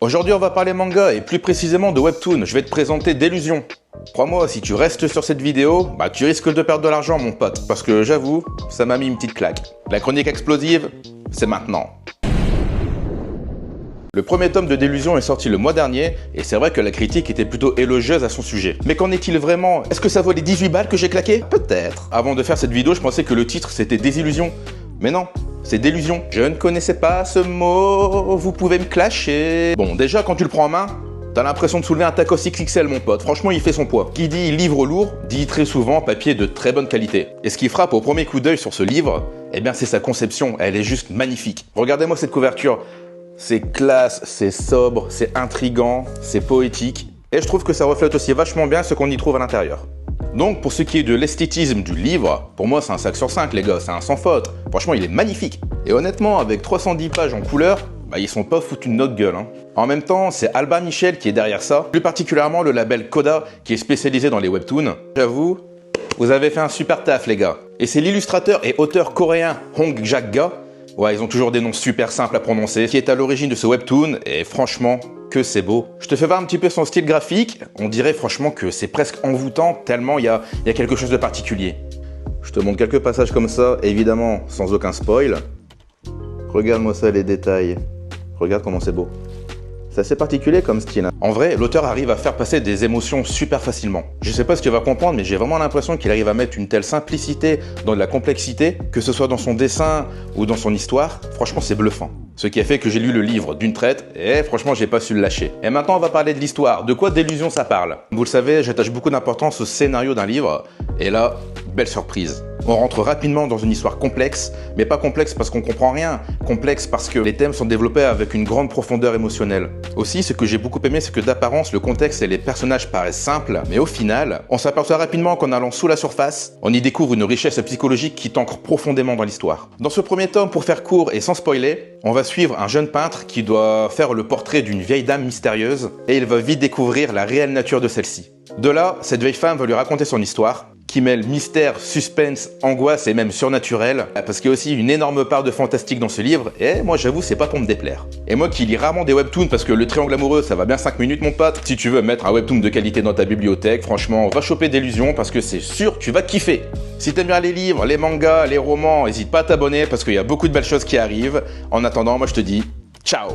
Aujourd'hui on va parler manga et plus précisément de webtoon. Je vais te présenter Délusion. Crois-moi, si tu restes sur cette vidéo, tu risques de perdre de l'argent mon pote, parce que j'avoue, ça m'a mis une petite claque. La chronique explosive, c'est maintenant. Le premier tome de Délusion est sorti le mois dernier, et c'est vrai que la critique était plutôt élogieuse à son sujet. Mais qu'en est-il vraiment? Est-ce que ça vaut les 18 balles que j'ai claquées? Peut-être. Avant de faire cette vidéo, je pensais que le titre c'était Désillusion. Mais non, c'est Délusion. Je ne connaissais pas ce mot, vous pouvez me clasher. Bon, déjà quand tu le prends en main, t'as l'impression de soulever un tacos XXL mon pote, franchement il fait son poids. Qui dit livre lourd, dit très souvent papier de très bonne qualité. Et ce qui frappe au premier coup d'œil sur ce livre, eh bien c'est sa conception, elle est juste magnifique. Regardez-moi cette couverture. C'est classe, c'est sobre, c'est intriguant, c'est poétique. Et je trouve que ça reflète aussi vachement bien ce qu'on y trouve à l'intérieur. Donc pour ce qui est de l'esthétisme du livre, pour moi c'est un 5 sur 5 les gars, c'est un sans faute. Franchement il est magnifique. Et honnêtement avec 310 pages en couleur, ils sont pas foutus de notre gueule. En même temps, c'est Albin Michel qui est derrière ça, plus particulièrement le label Coda qui est spécialisé dans les webtoons. J'avoue, vous avez fait un super taf les gars. Et c'est l'illustrateur et auteur coréen Hong Jak-ga. Ouais, ils ont toujours des noms super simples à prononcer, qui est à l'origine de ce webtoon, et franchement, que c'est beau. Je te fais voir un petit peu son style graphique, on dirait franchement que c'est presque envoûtant, tellement il y a quelque chose de particulier. Je te montre quelques passages comme ça, évidemment sans aucun spoil. Regarde-moi ça les détails, regarde comment c'est beau. C'est assez particulier comme style. En vrai, l'auteur arrive à faire passer des émotions super facilement. Je sais pas si tu vas comprendre, mais j'ai vraiment l'impression qu'il arrive à mettre une telle simplicité dans de la complexité, que ce soit dans son dessin ou dans son histoire. Franchement, c'est bluffant. Ce qui a fait que j'ai lu le livre d'une traite, et franchement, j'ai pas su le lâcher. Et maintenant, on va parler de l'histoire. De quoi Délusion ça parle? Vous le savez, j'attache beaucoup d'importance au scénario d'un livre, et là, belle surprise. On rentre rapidement dans une histoire complexe, mais pas complexe parce qu'on comprend rien, complexe parce que les thèmes sont développés avec une grande profondeur émotionnelle. Aussi, ce que j'ai beaucoup aimé, c'est que d'apparence, le contexte et les personnages paraissent simples, mais au final, on s'aperçoit rapidement qu'en allant sous la surface, on y découvre une richesse psychologique qui t'ancre profondément dans l'histoire. Dans ce premier tome, pour faire court et sans spoiler, on va suivre un jeune peintre qui doit faire le portrait d'une vieille dame mystérieuse, et il va vite découvrir la réelle nature de celle-ci. De là, cette vieille femme va lui raconter son histoire, qui mêle mystère, suspense, angoisse et même surnaturel, parce qu'il y a aussi une énorme part de fantastique dans ce livre, et moi j'avoue c'est pas pour me déplaire. Et moi qui lis rarement des webtoons parce que le triangle amoureux ça va bien 5 minutes mon pote, si tu veux mettre un webtoon de qualité dans ta bibliothèque, franchement va choper Délusion parce que c'est sûr tu vas kiffer. Si t'aimes bien les livres, les mangas, les romans, n'hésite pas à t'abonner parce qu'il y a beaucoup de belles choses qui arrivent. En attendant, moi je te dis ciao.